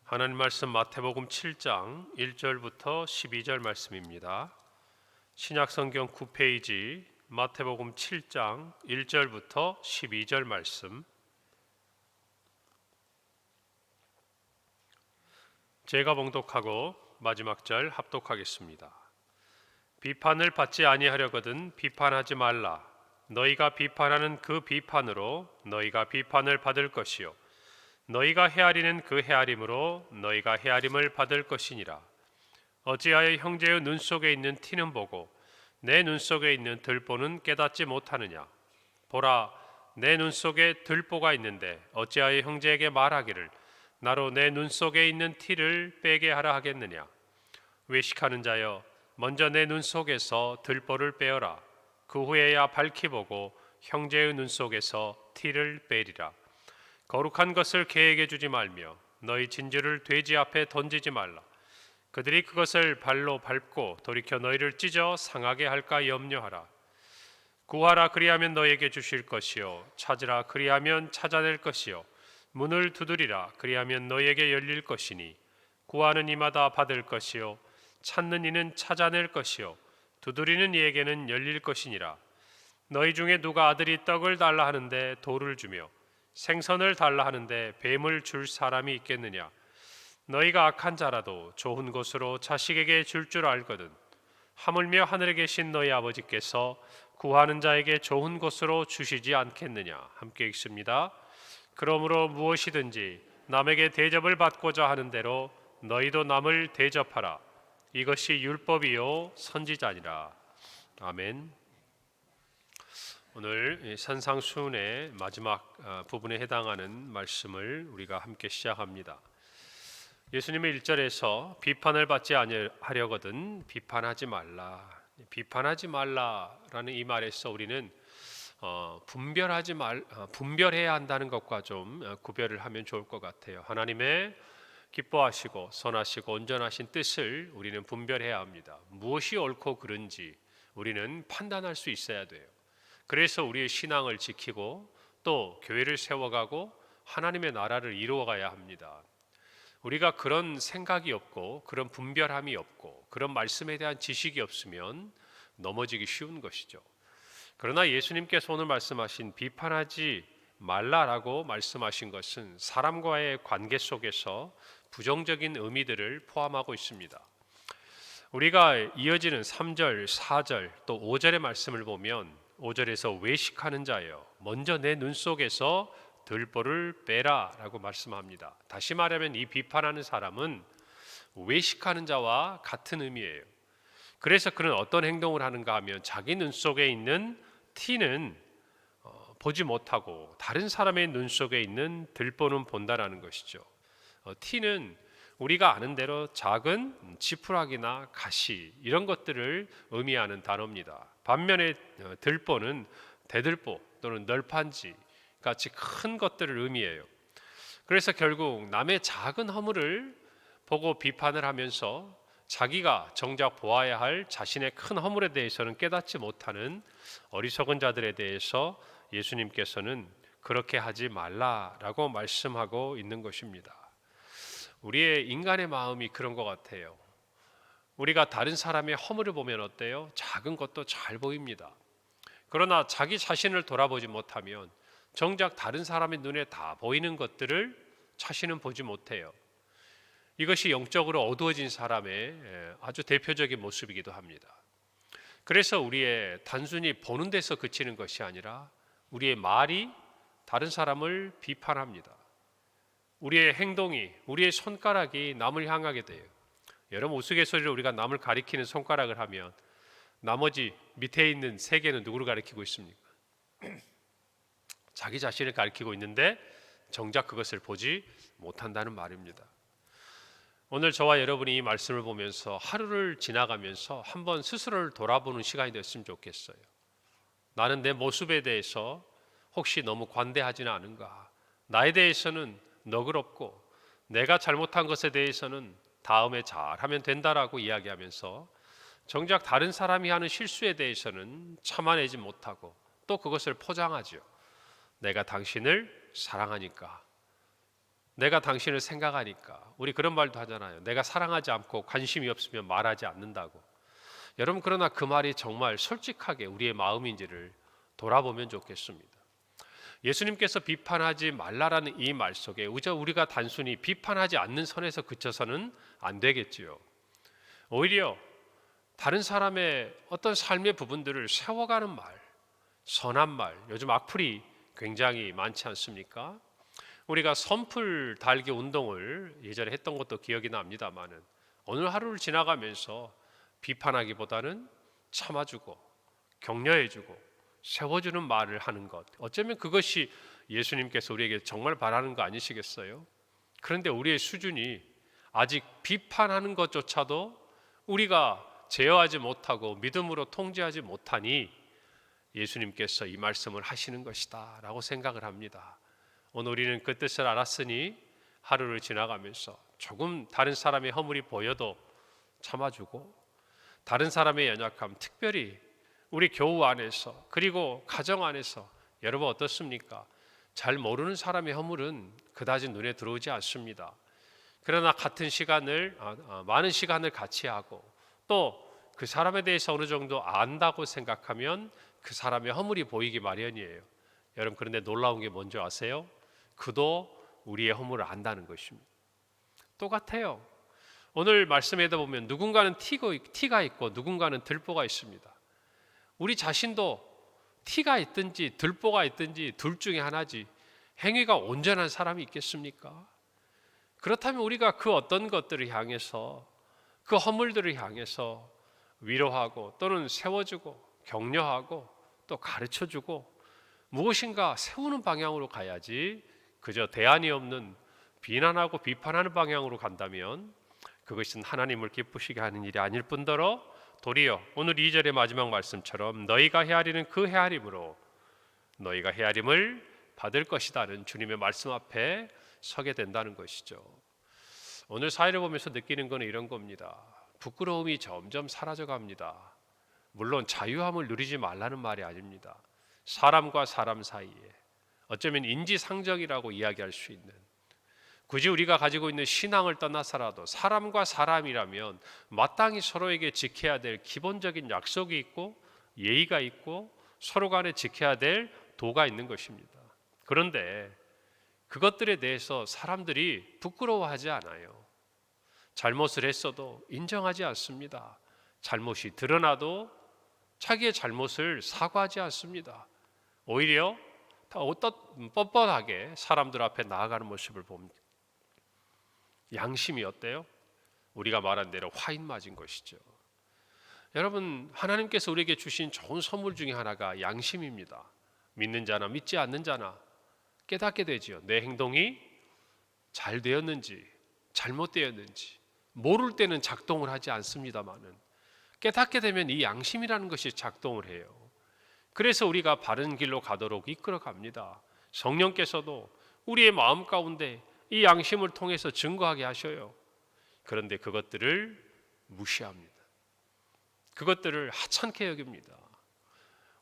하나님 말씀 마태복음 7장 1절부터 12절 말씀입니다. 신약성경 9페이지 마태복음 7장 1절부터 12절 말씀. 제가 봉독하고 마지막 절 합독하겠습니다. 비판을 받지 아니하려거든 비판하지 말라. 너희가 비판하는 그 비판으로 너희가 비판을 받을 것이요 너희가 헤아리는 그 헤아림으로 너희가 헤아림을 받을 것이니라. 어찌하여 형제의 눈 속에 있는 티는 보고 내 눈 속에 있는 들보는 깨닫지 못하느냐. 보라, 내 눈 속에 들보가 있는데 어찌하여 형제에게 말하기를 나로 내 눈 속에 있는 티를 빼게 하라 하겠느냐. 외식하는 자여, 먼저 내 눈 속에서 들보를 빼어라. 그 후에야 밝히 보고 형제의 눈 속에서 티를 빼리라. 거룩한 것을 개에게 주지 말며 너희 진주를 돼지 앞에 던지지 말라. 그들이 그것을 발로 밟고 돌이켜 너희를 찢어 상하게 할까 염려하라. 구하라, 그리하면 너희에게 주실 것이요 찾으라, 그리하면 찾아낼 것이요 문을 두드리라, 그리하면 너희에게 열릴 것이니 구하는 이마다 받을 것이요 찾는 이는 찾아낼 것이요 두드리는 이에게는 열릴 것이니라. 너희 중에 누가 아들이 떡을 달라 하는데 돌을 주며 생선을 달라 하는데 뱀을 줄 사람이 있겠느냐. 너희가 악한 자라도 좋은 것으로 자식에게 줄 줄 알거든 하물며 하늘에 계신 너희 아버지께서 구하는 자에게 좋은 것으로 주시지 않겠느냐. 함께 읽습니다. 그러므로 무엇이든지 남에게 대접을 받고자 하는 대로 너희도 남을 대접하라. 이것이 율법이요 선지자니라. 아멘. 오늘 산상수훈의 마지막 부분에 해당하는 말씀을 우리가 함께 시작합니다. 예수님의 1절에서 비판을 받지 아니하려거든 비판하지 말라. 비판하지 말라라는 이 말에서 우리는 분별해야 한다는 것과 좀 구별을 하면 좋을 것 같아요. 하나님의 기뻐하시고 선하시고 온전하신 뜻을 우리는 분별해야 합니다. 무엇이 옳고 그른지 우리는 판단할 수 있어야 돼요. 그래서 우리의 신앙을 지키고 또 교회를 세워가고 하나님의 나라를 이루어가야 합니다. 우리가 그런 생각이 없고 그런 분별함이 없고 그런 말씀에 대한 지식이 없으면 넘어지기 쉬운 것이죠. 그러나 예수님께서 오늘 말씀하신 비판하지 말라라고 말씀하신 것은 사람과의 관계 속에서 부정적인 의미들을 포함하고 있습니다. 우리가 이어지는 3절, 4절 또 5절의 말씀을 보면 5절에서 외식하는 자여, 먼저 내 눈 속에서 들보를 빼라 라고 말씀합니다. 다시 말하면 이 비판하는 사람은 외식하는 자와 같은 의미예요. 그래서 그는 어떤 행동을 하는가 하면 자기 눈 속에 있는 티는 보지 못하고 다른 사람의 눈 속에 있는 들보는 본다라는 것이죠. 티는 우리가 아는 대로 작은 지푸라기나 가시 이런 것들을 의미하는 단어입니다. 반면에 들보는 대들보 또는 널판지 같이 큰 것들을 의미해요. 그래서 결국 남의 작은 허물을 보고 비판을 하면서 자기가 정작 보아야 할 자신의 큰 허물에 대해서는 깨닫지 못하는 어리석은 자들에 대해서 예수님께서는 그렇게 하지 말라라고 말씀하고 있는 것입니다. 우리의 인간의 마음이 그런 것 같아요. 우리가 다른 사람의 허물을 보면 어때요? 작은 것도 잘 보입니다. 그러나 자기 자신을 돌아보지 못하면 정작 다른 사람의 눈에 다 보이는 것들을 자신은 보지 못해요. 이것이 영적으로 어두워진 사람의 아주 대표적인 모습이기도 합니다. 그래서 우리의 단순히 보는 데서 그치는 것이 아니라 우리의 말이 다른 사람을 비판합니다. 우리의 행동이, 우리의 손가락이 남을 향하게 돼요. 여러분, 우스갯소리로 우리가 남을 가리키는 손가락을 하면 나머지 밑에 있는 세 개는 누구를 가리키고 있습니까? 자기 자신을 가리키고 있는데 정작 그것을 보지 못한다는 말입니다. 오늘 저와 여러분이 이 말씀을 보면서 하루를 지나가면서 한번 스스로를 돌아보는 시간이 됐으면 좋겠어요. 나는 내 모습에 대해서 혹시 너무 관대하지는 않은가? 나에 대해서는 너그럽고 내가 잘못한 것에 대해서는 다음에 잘하면 된다라고 이야기하면서 정작 다른 사람이 하는 실수에 대해서는 참아내지 못하고 또 그것을 포장하죠. 내가 당신을 사랑하니까, 내가 당신을 생각하니까. 우리 그런 말도 하잖아요. 내가 사랑하지 않고 관심이 없으면 말하지 않는다고. 여러분, 그러나 그 말이 정말 솔직하게 우리의 마음인지를 돌아보면 좋겠습니다. 예수님께서 비판하지 말라라는 이 말 속에 우리가 단순히 비판하지 않는 선에서 그쳐서는 안 되겠지요. 오히려 다른 사람의 어떤 삶의 부분들을 세워가는 말, 선한 말, 요즘 악플이 굉장히 많지 않습니까? 우리가 선풀 달기 운동을 예전에 했던 것도 기억이 납니다만은 오늘 하루를 지나가면서 비판하기보다는 참아주고 격려해주고 세워주는 말을 하는 것, 어쩌면 그것이 예수님께서 우리에게 정말 바라는 거 아니시겠어요? 그런데 우리의 수준이 아직 비판하는 것조차도 우리가 제어하지 못하고 믿음으로 통제하지 못하니 예수님께서 이 말씀을 하시는 것이다 라고 생각을 합니다. 오늘 우리는 그 뜻을 알았으니 하루를 지나가면서 조금 다른 사람의 허물이 보여도 참아주고, 다른 사람의 연약함, 특별히 우리 교우 안에서 그리고 가정 안에서, 여러분 어떻습니까? 잘 모르는 사람의 허물은 그다지 눈에 들어오지 않습니다. 그러나 같은 시간을 많은 시간을 같이 하고 또 그 사람에 대해서 어느 정도 안다고 생각하면 그 사람의 허물이 보이기 마련이에요. 여러분, 그런데 놀라운 게 뭔지 아세요? 그도 우리의 허물을 안다는 것입니다. 똑같아요. 오늘 말씀에다 보면 누군가는 티가 있고 누군가는 들보가 있습니다. 우리 자신도 티가 있든지 들보가 있든지 둘 중에 하나지 행위가 온전한 사람이 있겠습니까? 그렇다면 우리가 그 어떤 것들을 향해서, 그 허물들을 향해서 위로하고 또는 세워주고 격려하고 또 가르쳐주고 무엇인가 세우는 방향으로 가야지, 그저 대안이 없는 비난하고 비판하는 방향으로 간다면 그것은 하나님을 기쁘시게 하는 일이 아닐 뿐더러 도리어 오늘 2절의 마지막 말씀처럼 너희가 헤아리는 그 헤아림으로 너희가 헤아림을 받을 것이다는 주님의 말씀 앞에 서게 된다는 것이죠. 오늘 사회를 보면서 느끼는 것은 이런 겁니다. 부끄러움이 점점 사라져 갑니다. 물론 자유함을 누리지 말라는 말이 아닙니다. 사람과 사람 사이에 어쩌면 인지상정이라고 이야기할 수 있는, 굳이 우리가 가지고 있는 신앙을 떠나서라도 사람과 사람이라면 마땅히 서로에게 지켜야 될 기본적인 약속이 있고 예의가 있고 서로 간에 지켜야 될 도가 있는 것입니다. 그런데 그것들에 대해서 사람들이 부끄러워하지 않아요. 잘못을 했어도 인정하지 않습니다. 잘못이 드러나도 자기의 잘못을 사과하지 않습니다. 오히려 뻣뻣하게 사람들 앞에 나아가는 모습을 봅니다. 양심이 어때요? 우리가 말한 대로 화인 맞은 것이죠. 여러분, 하나님께서 우리에게 주신 좋은 선물 중에 하나가 양심입니다. 믿는 자나 믿지 않는 자나 깨닫게 되지요. 내 행동이 잘 되었는지 잘못되었는지 모를 때는 작동을 하지 않습니다만은 깨닫게 되면 이 양심이라는 것이 작동을 해요. 그래서 우리가 바른 길로 가도록 이끌어 갑니다. 성령께서도 우리의 마음 가운데 이 양심을 통해서 증거하게 하셔요. 그런데 그것들을 무시합니다. 그것들을 하찮게 여깁니다.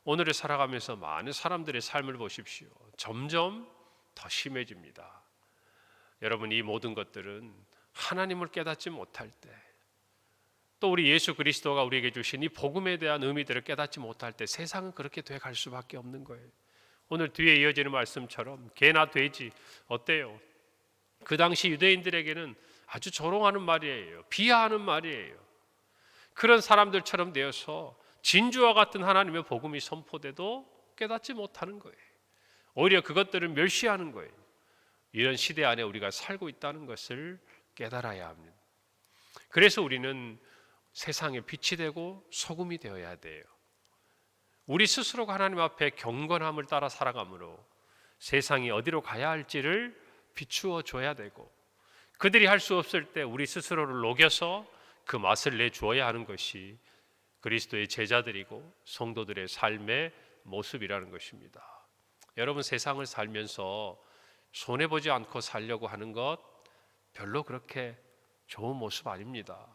오늘을 살아가면서 많은 사람들의 삶을 보십시오. 점점 더 심해집니다. 여러분, 이 모든 것들은 하나님을 깨닫지 못할 때, 또 우리 예수 그리스도가 우리에게 주신 이 복음에 대한 의미들을 깨닫지 못할 때 세상은 그렇게 돼갈 수밖에 없는 거예요. 오늘 뒤에 이어지는 말씀처럼 개나 돼지 어때요? 그 당시 유대인들에게는 아주 조롱하는 말이에요. 비하하는 말이에요. 그런 사람들처럼 되어서 진주와 같은 하나님의 복음이 선포돼도 깨닫지 못하는 거예요. 오히려 그것들을 멸시하는 거예요. 이런 시대 안에 우리가 살고 있다는 것을 깨달아야 합니다. 그래서 우리는 세상에 빛이 되고 소금이 되어야 돼요. 우리 스스로가 하나님 앞에 경건함을 따라 살아가므로 세상이 어디로 가야 할지를 비추어 줘야 되고, 그들이 할 수 없을 때 우리 스스로를 녹여서 그 맛을 내주어야 하는 것이 그리스도의 제자들이고 성도들의 삶의 모습이라는 것입니다. 여러분, 세상을 살면서 손해보지 않고 살려고 하는 것 별로 그렇게 좋은 모습 아닙니다.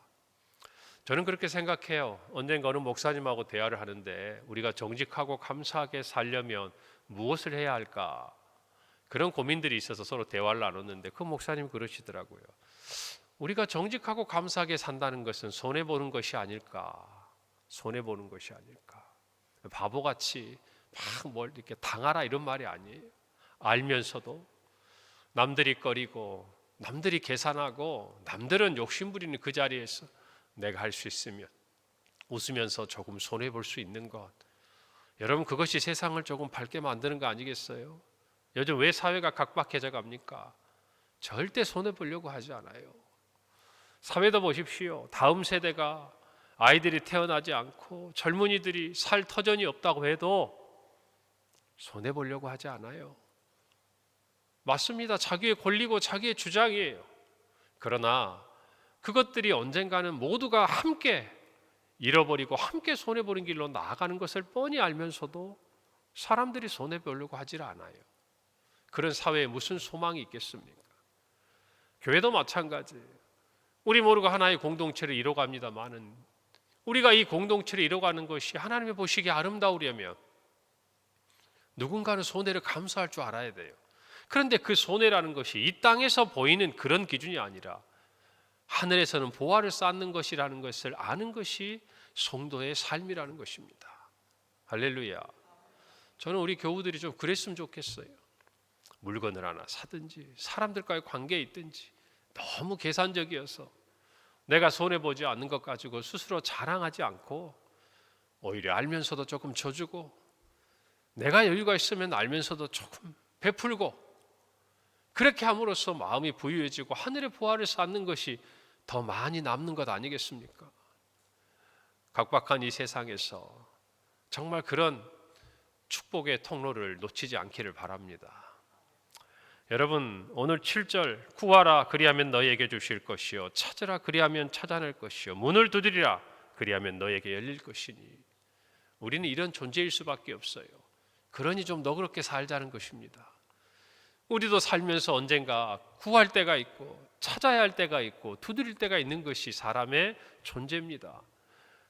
저는 그렇게 생각해요. 언젠가 어느 목사님하고 대화를 하는데 우리가 정직하고 감사하게 살려면 무엇을 해야 할까? 그런 고민들이 있어서 서로 대화를 나눴는데 그 목사님 그러시더라고요. 우리가 정직하고 감사하게 산다는 것은 손해보는 것이 아닐까. 손해보는 것이 아닐까. 바보같이 막 뭘 이렇게 당하라 이런 말이 아니에요. 알면서도 남들이 꺼리고 남들이 계산하고 남들은 욕심부리는 그 자리에서 내가 할 수 있으면 웃으면서 조금 손해볼 수 있는 것, 여러분 그것이 세상을 조금 밝게 만드는 거 아니겠어요? 요즘 왜 사회가 각박해져 갑니까? 절대 손해보려고 하지 않아요. 사회도 보십시오. 다음 세대가 아이들이 태어나지 않고 젊은이들이 살 터전이 없다고 해도 손해보려고 하지 않아요. 맞습니다. 자기의 권리고 자기의 주장이에요. 그러나 그것들이 언젠가는 모두가 함께 잃어버리고 함께 손해보는 길로 나아가는 것을 뻔히 알면서도 사람들이 손해보려고 하질 않아요. 그런 사회에 무슨 소망이 있겠습니까? 교회도 마찬가지예요. 우리 모두가 하나의 공동체를 이뤄갑니다마는 우리가 이 공동체를 이뤄가는 것이 하나님의 보시기에 아름다우려면 누군가는 손해를 감수할 줄 알아야 돼요. 그런데 그 손해라는 것이 이 땅에서 보이는 그런 기준이 아니라 하늘에서는 보화를 쌓는 것이라는 것을 아는 것이 성도의 삶이라는 것입니다. 할렐루야. 저는 우리 교우들이 좀 그랬으면 좋겠어요. 물건을 하나 사든지 사람들과의 관계에 있든지 너무 계산적이어서 내가 손해보지 않는 것 가지고 스스로 자랑하지 않고 오히려 알면서도 조금 줘주고 내가 여유가 있으면 알면서도 조금 베풀고 그렇게 함으로써 마음이 부유해지고 하늘의 보화를 쌓는 것이 더 많이 남는 것 아니겠습니까? 각박한 이 세상에서 정말 그런 축복의 통로를 놓치지 않기를 바랍니다. 여러분 오늘 7절 구하라 그리하면 너희에게 주실 것이요 찾으라 그리하면 찾아낼 것이요 문을 두드리라 그리하면 너희에게 열릴 것이니 우리는 이런 존재일 수밖에 없어요. 그러니 좀 너그럽게 살자는 것입니다. 우리도 살면서 언젠가 구할 때가 있고 찾아야 할 때가 있고 두드릴 때가 있는 것이 사람의 존재입니다.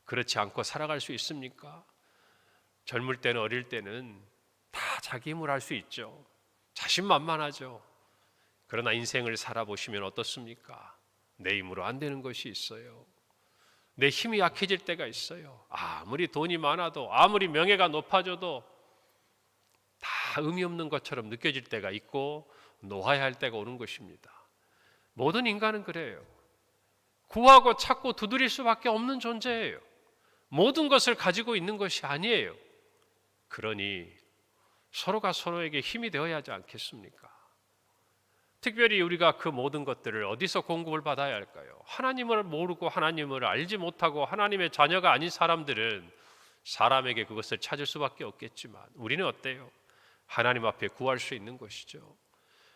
그렇지 않고 살아갈 수 있습니까? 젊을 때는 어릴 때는 다 자기 힘으로 할 수 있죠. 자신만만하죠. 그러나 인생을 살아보시면 어떻습니까? 내 힘으로 안 되는 것이 있어요. 내 힘이 약해질 때가 있어요. 아무리 돈이 많아도 아무리 명예가 높아져도 다 의미 없는 것처럼 느껴질 때가 있고 놓아야 할 때가 오는 것입니다. 모든 인간은 그래요. 구하고 찾고 두드릴 수밖에 없는 존재예요. 모든 것을 가지고 있는 것이 아니에요. 그러니 서로가 서로에게 힘이 되어야 하지 않겠습니까? 특별히 우리가 그 모든 것들을 어디서 공급을 받아야 할까요? 하나님을 모르고 하나님을 알지 못하고 하나님의 자녀가 아닌 사람들은 사람에게 그것을 찾을 수밖에 없겠지만 우리는 어때요? 하나님 앞에 구할 수 있는 것이죠.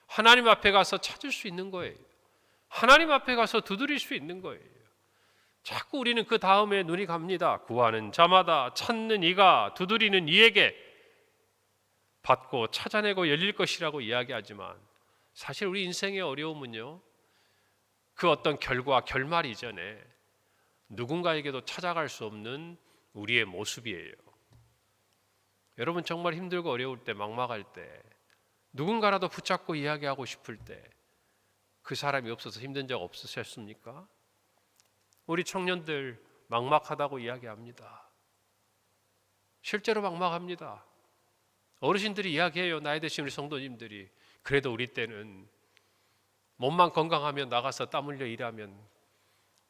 하나님 앞에 가서 찾을 수 있는 거예요. 하나님 앞에 가서 두드릴 수 있는 거예요. 자꾸 우리는 그 다음에 눈이 갑니다. 구하는 자마다 찾는 이가 두드리는 이에게 받고 찾아내고 열릴 것이라고 이야기하지만 사실 우리 인생의 어려움은요, 그 어떤 결과, 결말 이전에 누군가에게도 찾아갈 수 없는 우리의 모습이에요. 여러분 정말 힘들고 어려울 때, 막막할 때, 누군가라도 붙잡고 이야기하고 싶을 때 그 사람이 없어서 힘든 적 없으셨습니까? 우리 청년들 막막하다고 이야기합니다. 실제로 막막합니다. 어르신들이 이야기해요. 나이 드신 우리 성도님들이. 그래도 우리 때는 몸만 건강하면 나가서 땀 흘려 일하면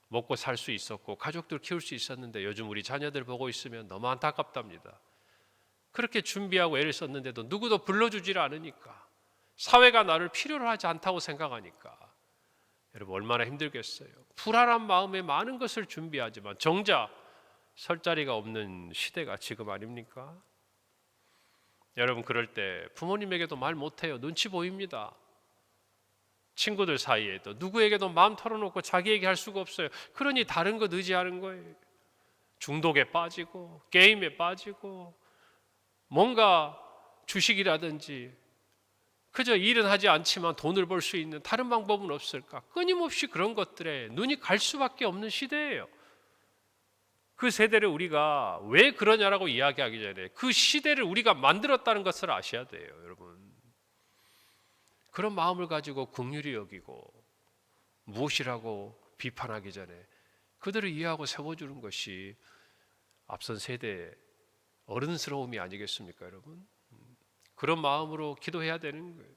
먹고 살 수 있었고 가족들 키울 수 있었는데 요즘 우리 자녀들 보고 있으면 너무 안타깝답니다. 그렇게 준비하고 애를 썼는데도 누구도 불러주질 않으니까, 사회가 나를 필요로 하지 않다고 생각하니까 여러분 얼마나 힘들겠어요. 불안한 마음에 많은 것을 준비하지만 정작 설 자리가 없는 시대가 지금 아닙니까? 여러분 그럴 때 부모님에게도 말 못해요. 눈치 보입니다. 친구들 사이에도 누구에게도 마음 털어놓고 자기 얘기할 수가 없어요. 그러니 다른 것 의지하는 거예요. 중독에 빠지고 게임에 빠지고 뭔가 주식이라든지 그저 일은 하지 않지만 돈을 벌 수 있는 다른 방법은 없을까? 끊임없이 그런 것들에 눈이 갈 수밖에 없는 시대예요. 그 세대를 우리가 왜 그러냐라고 이야기하기 전에 그 시대를 우리가 만들었다는 것을 아셔야 돼요, 여러분. 그런 마음을 가지고 긍휼히 여기고 무엇이라고 비판하기 전에 그들을 이해하고 세워주는 것이 앞선 세대의 어른스러움이 아니겠습니까, 여러분? 그런 마음으로 기도해야 되는 거예요.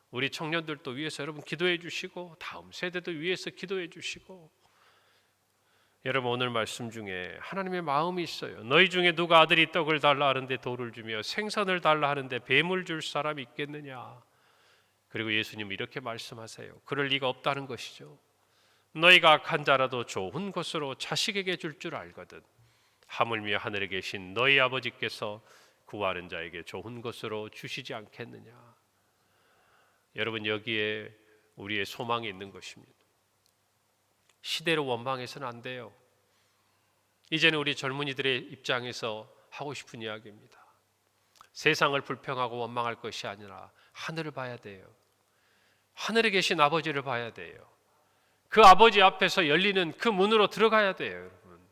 우리 청년들도 위해서 여러분 기도해 주시고, 다음 세대도 위해서 기도해 주시고. 여러분, 오늘 말씀 중에 하나님의 마음이 있어요. 너희 중에 누가 아들이 떡을 달라 하는데 돌을 주며 생선을 달라 하는데 뱀을 줄 사람이 있겠느냐. 그리고 예수님 이렇게 말씀하세요. 그럴 리가 없다는 것이죠. 너희가 악한 자라도 좋은 것으로 자식에게 줄 줄 알거든 하물며 하늘에 계신 너희 아버지께서 구하는 자에게 좋은 것으로 주시지 않겠느냐. 여러분, 여기에 우리의 소망이 있는 것입니다. 시대로 원망해서는 안 돼요. 이제는 우리 젊은이들의 입장에서 하고 싶은 이야기입니다. 세상을 불평하고 원망할 것이 아니라 하늘을 봐야 돼요. 하늘에 계신 아버지를 봐야 돼요. 그 아버지 앞에서 열리는 그 문으로 들어가야 돼요, 여러분.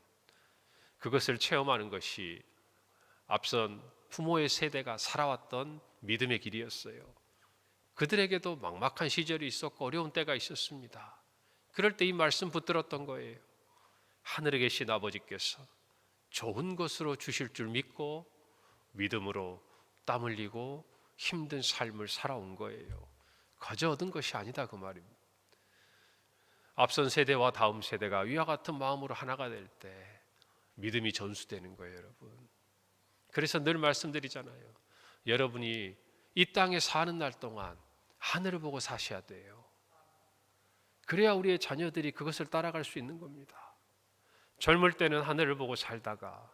그것을 체험하는 것이 앞선 부모의 세대가 살아왔던 믿음의 길이었어요. 그들에게도 막막한 시절이 있었고 어려운 때가 있었습니다. 그럴 때 이 말씀 붙들었던 거예요. 하늘에 계신 아버지께서 좋은 것으로 주실 줄 믿고 믿음으로 땀 흘리고 힘든 삶을 살아온 거예요. 거저 얻은 것이 아니다, 그 말입니다. 앞선 세대와 다음 세대가 위와 같은 마음으로 하나가 될 때 믿음이 전수되는 거예요, 여러분. 그래서 늘 말씀드리잖아요. 여러분이 이 땅에 사는 날 동안 하늘을 보고 사셔야 돼요. 그래야 우리의 자녀들이 그것을 따라갈 수 있는 겁니다. 젊을 때는 하늘을 보고 살다가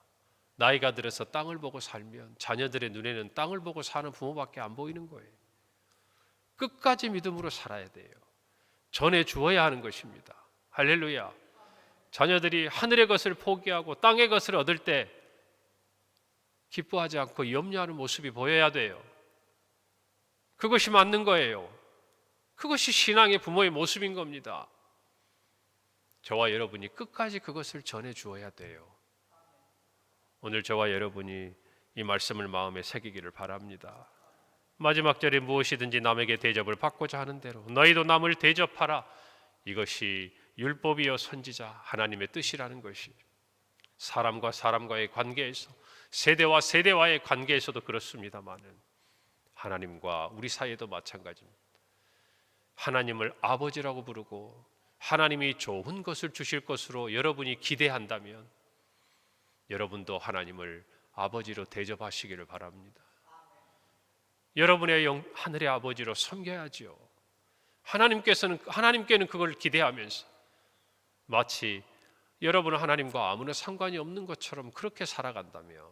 나이가 들어서 땅을 보고 살면 자녀들의 눈에는 땅을 보고 사는 부모밖에 안 보이는 거예요. 끝까지 믿음으로 살아야 돼요. 전해 주어야 하는 것입니다. 할렐루야. 자녀들이 하늘의 것을 포기하고 땅의 것을 얻을 때 기뻐하지 않고 염려하는 모습이 보여야 돼요. 그것이 맞는 거예요. 그것이 신앙의 부모의 모습인 겁니다. 저와 여러분이 끝까지 그것을 전해 주어야 돼요. 오늘 저와 여러분이 이 말씀을 마음에 새기기를 바랍니다. 마지막 절에 무엇이든지 남에게 대접을 받고자 하는 대로 너희도 남을 대접하라. 이것이 율법이요 선지자 하나님의 뜻이라는 것이 사람과 사람과의 관계에서 세대와 세대와의 관계에서도 그렇습니다마는 하나님과 우리 사이에도 마찬가지입니다. 하나님을 아버지라고 부르고 하나님이 좋은 것을 주실 것으로 여러분이 기대한다면 여러분도 하나님을 아버지로 대접하시기를 바랍니다. 여러분의 하늘의 아버지로 섬겨야지요. 하나님께는 그걸 기대하면서 마치 여러분은 하나님과 아무런 상관이 없는 것처럼 그렇게 살아간다면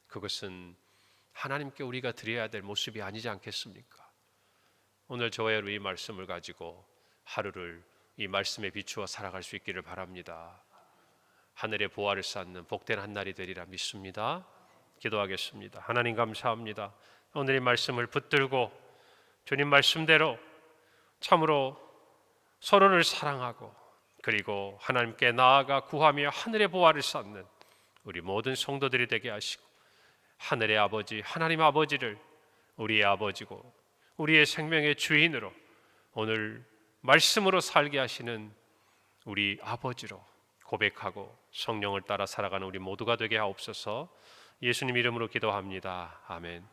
그것은 하나님께 우리가 드려야 될 모습이 아니지 않겠습니까? 오늘 저와 여러분 이 말씀을 가지고 하루를 이 말씀에 비추어 살아갈 수 있기를 바랍니다. 하늘의 보화를 쌓는 복된 한 날이 되리라 믿습니다. 기도하겠습니다. 하나님 감사합니다. 오늘 이 말씀을 붙들고 주님 말씀대로 참으로 서로를 사랑하고 그리고 하나님께 나아가 구하며 하늘의 보화를 쌓는 우리 모든 성도들이 되게 하시고 하늘의 아버지 하나님 아버지를 우리의 아버지고 우리의 생명의 주인으로 오늘 말씀으로 살게 하시는 우리 아버지로 고백하고 성령을 따라 살아가는 우리 모두가 되게 하옵소서. 예수님 이름으로 기도합니다. 아멘.